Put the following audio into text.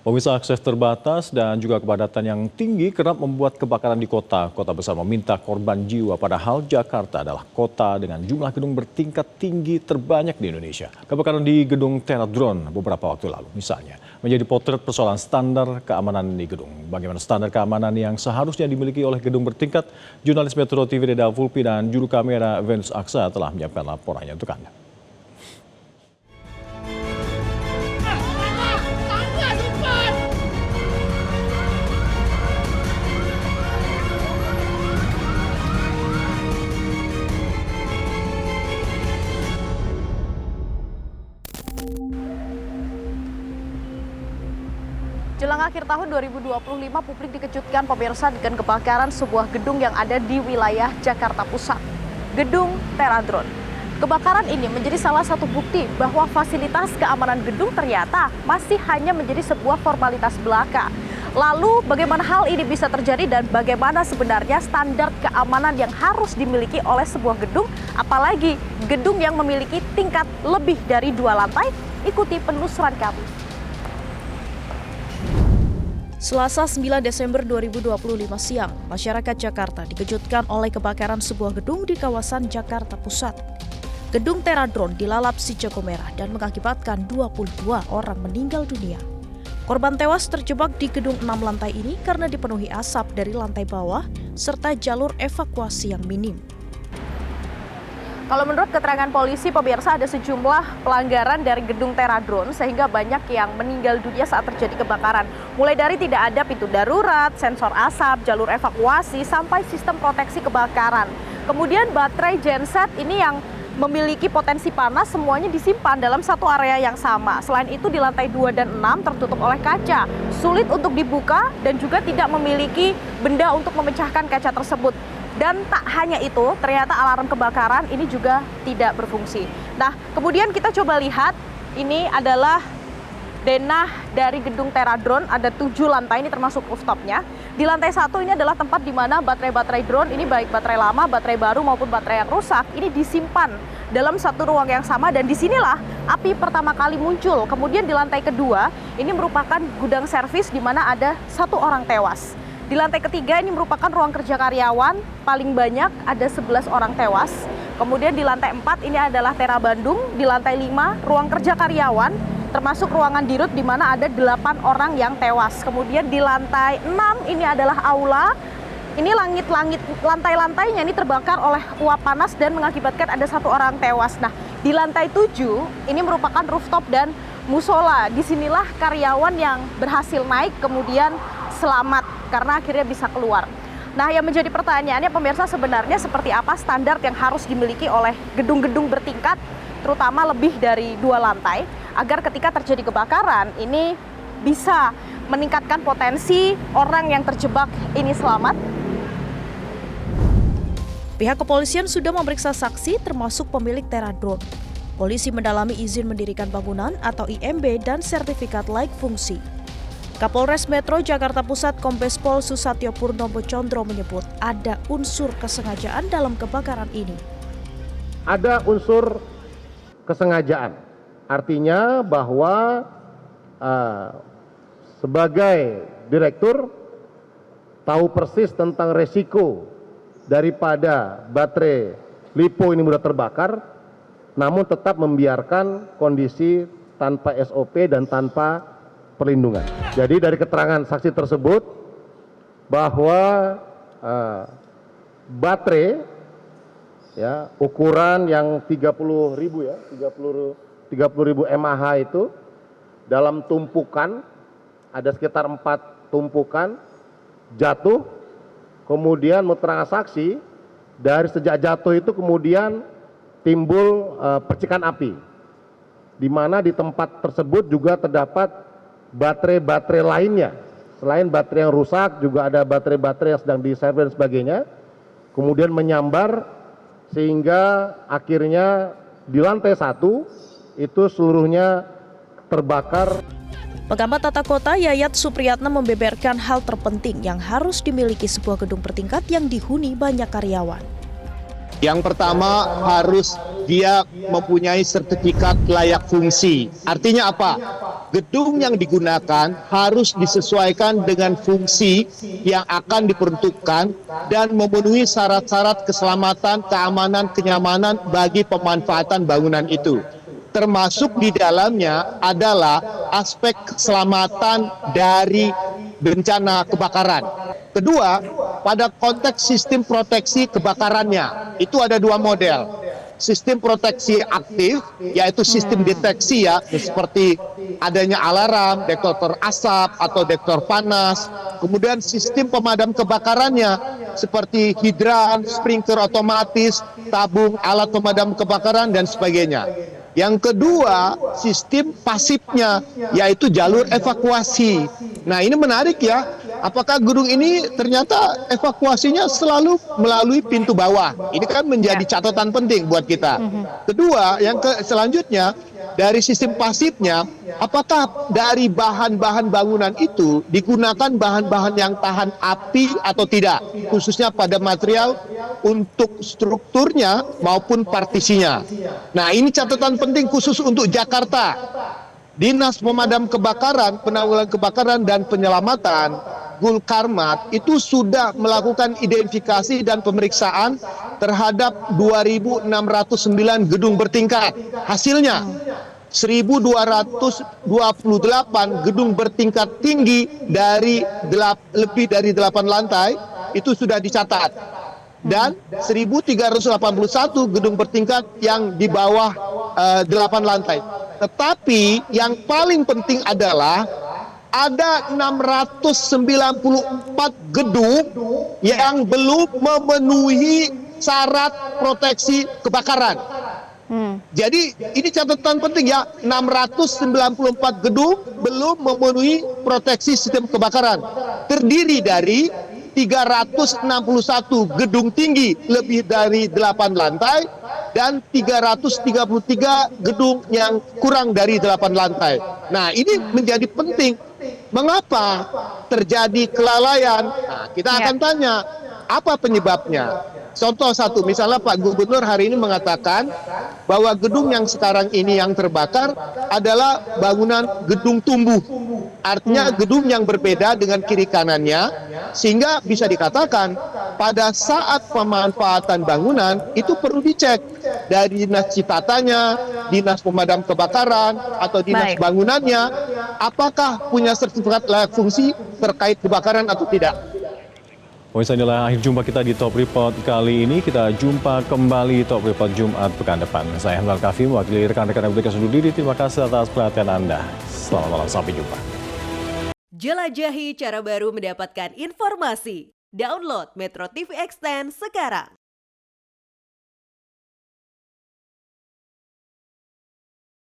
Pemirsa, akses terbatas dan juga kepadatan yang tinggi kerap membuat kebakaran di kota. Kota besar meminta korban jiwa, padahal Jakarta adalah kota dengan jumlah gedung bertingkat tinggi terbanyak di Indonesia. Kebakaran di gedung Teradron beberapa waktu lalu misalnya menjadi potret persoalan standar keamanan di gedung. Bagaimana standar keamanan yang seharusnya dimiliki oleh gedung bertingkat? Jurnalis Metro TV Reda Fulpi dan juru kamera Venus Aksa telah menyiapkan laporannya untuk Anda. Jelang akhir tahun 2025, publik dikejutkan pemirsa dengan kebakaran sebuah gedung yang ada di wilayah Jakarta Pusat, Gedung Teradron. Kebakaran ini menjadi salah satu bukti bahwa fasilitas keamanan gedung ternyata masih hanya menjadi sebuah formalitas belaka. Lalu bagaimana hal ini bisa terjadi dan bagaimana sebenarnya standar keamanan yang harus dimiliki oleh sebuah gedung, apalagi gedung yang memiliki tingkat lebih dari 2 lantai? Ikuti penelusuran kami. Selasa 9 Desember 2025 siang, masyarakat Jakarta dikejutkan oleh kebakaran sebuah gedung di kawasan Jakarta Pusat. Gedung Teradron dilalap si jago merah dan mengakibatkan 22 orang meninggal dunia. Korban tewas terjebak di gedung 6 lantai ini karena dipenuhi asap dari lantai bawah serta jalur evakuasi yang minim. Kalau menurut keterangan polisi, pemirsa, ada sejumlah pelanggaran dari gedung Teradron sehingga banyak yang meninggal dunia saat terjadi kebakaran. Mulai dari tidak ada pintu darurat, sensor asap, jalur evakuasi, sampai sistem proteksi kebakaran. Kemudian baterai genset ini yang memiliki potensi panas semuanya disimpan dalam satu area yang sama. Selain itu di lantai 2 dan 6 tertutup oleh kaca, sulit untuk dibuka dan juga tidak memiliki benda untuk memecahkan kaca tersebut. Dan tak hanya itu, ternyata alarm kebakaran ini juga tidak berfungsi. Nah, kemudian kita coba lihat, ini adalah denah dari gedung Teradron, ada 7 lantai, ini termasuk rooftopnya. Di lantai 1 ini adalah tempat di mana baterai-baterai drone, ini baik baterai lama, baterai baru maupun baterai yang rusak, ini disimpan dalam satu ruang yang sama dan disinilah api pertama kali muncul. Kemudian di lantai kedua, ini merupakan gudang servis di mana ada 1 orang tewas. Di lantai ketiga ini merupakan ruang kerja karyawan, paling banyak ada 11 orang tewas. Kemudian di lantai 4 ini adalah Tera Bandung, di lantai 5 ruang kerja karyawan, termasuk ruangan dirut di mana ada 8 orang yang tewas. Kemudian di lantai 6 ini adalah aula, ini lantai-lantainya ini terbakar oleh uap panas dan mengakibatkan ada 1 orang tewas. Nah, di lantai 7 ini merupakan rooftop dan musola. Disinilah karyawan yang berhasil naik kemudian selamat karena akhirnya bisa keluar. Nah, yang menjadi pertanyaannya pemirsa, sebenarnya seperti apa standar yang harus dimiliki oleh gedung-gedung bertingkat, terutama lebih dari 2 lantai, agar ketika terjadi kebakaran ini bisa meningkatkan potensi orang yang terjebak ini selamat? Pihak kepolisian sudah memeriksa saksi termasuk pemilik Teradron. Polisi mendalami izin mendirikan bangunan atau IMB dan sertifikat laik fungsi. Kapolres Metro Jakarta Pusat Kombes Pol Susatyo Purnomo Condro menyebut ada unsur kesengajaan dalam kebakaran ini. Ada unsur kesengajaan, artinya bahwa sebagai direktur tahu persis tentang resiko daripada baterai LiPo ini mudah terbakar, namun tetap membiarkan kondisi tanpa SOP dan tanpa perlindungan. Jadi dari keterangan saksi tersebut bahwa baterai ya ukuran yang 30.000 mAh itu dalam tumpukan ada sekitar 4 tumpukan jatuh, kemudian menurut keterangan saksi dari sejak jatuh itu kemudian timbul percikan api, di mana di tempat tersebut juga terdapat baterai-baterai lainnya. Selain baterai yang rusak, juga ada baterai-baterai yang sedang diservis dan sebagainya. Kemudian menyambar sehingga akhirnya di lantai 1 itu seluruhnya terbakar. Pengamat tata kota Yayat Supriyatna membeberkan hal terpenting yang harus dimiliki sebuah gedung bertingkat yang dihuni banyak karyawan. Yang pertama harus dia mempunyai sertifikat layak fungsi. Artinya apa? Gedung yang digunakan harus disesuaikan dengan fungsi yang akan diperuntukkan dan memenuhi syarat-syarat keselamatan, keamanan, kenyamanan bagi pemanfaatan bangunan itu. Termasuk di dalamnya adalah aspek keselamatan dari bencana kebakaran. Kedua, pada konteks sistem proteksi kebakarannya, itu ada dua model. Sistem proteksi aktif, yaitu sistem deteksi ya, seperti adanya alarm, detektor asap atau detektor panas. Kemudian sistem pemadam kebakarannya, seperti hidran, sprinkler otomatis, tabung alat pemadam kebakaran, dan sebagainya. Yang kedua, sistem pasifnya, yaitu jalur evakuasi. Nah, ini menarik ya. Apakah gedung ini ternyata evakuasinya selalu melalui pintu bawah? Ini kan menjadi catatan penting buat kita. Kedua, selanjutnya, dari sistem pasifnya, apakah dari bahan-bahan bangunan itu digunakan bahan-bahan yang tahan api atau tidak? Khususnya pada material untuk strukturnya maupun partisinya. Nah, ini catatan penting khusus untuk Jakarta. Dinas Pemadam Kebakaran, Penanggulangan Kebakaran dan Penyelamatan Gulkarmat itu sudah melakukan identifikasi dan pemeriksaan terhadap 2.609 gedung bertingkat. Hasilnya 1.228 gedung bertingkat tinggi dari lebih dari 8 lantai itu sudah dicatat. Dan 1.381 gedung bertingkat yang di bawah 8 lantai. Tetapi yang paling penting adalah ada 694 gedung yang belum memenuhi syarat proteksi kebakaran. Jadi ini catatan penting ya, 694 gedung belum memenuhi proteksi sistem kebakaran. Terdiri dari 361 gedung tinggi lebih dari 8 lantai dan 333 gedung yang kurang dari 8 lantai. Nah, ini menjadi penting. Mengapa terjadi kelalaian? Nah, kita akan tanya, apa penyebabnya? Contoh satu, misalnya Pak Gubernur hari ini mengatakan bahwa gedung yang sekarang ini yang terbakar adalah bangunan gedung tumbuh. Artinya gedung yang berbeda dengan kiri kanannya, sehingga bisa dikatakan pada saat pemanfaatan bangunan itu perlu dicek dari dinas citatanya, dinas pemadam kebakaran, atau dinas bangunannya, apakah punya sertifikat layak fungsi terkait kebakaran atau tidak. Pemirsa, inilah akhir jumpa kita di Top Report kali ini. Kita jumpa kembali Top Report Jumat pekan depan. Saya Hamdan Kafi, mewakili rekan-rekan yang bertugas undur diri. Terima kasih atas perhatian Anda. Selamat malam, sampai jumpa. Jelajahi cara baru mendapatkan informasi. Download Metro TV Extend sekarang.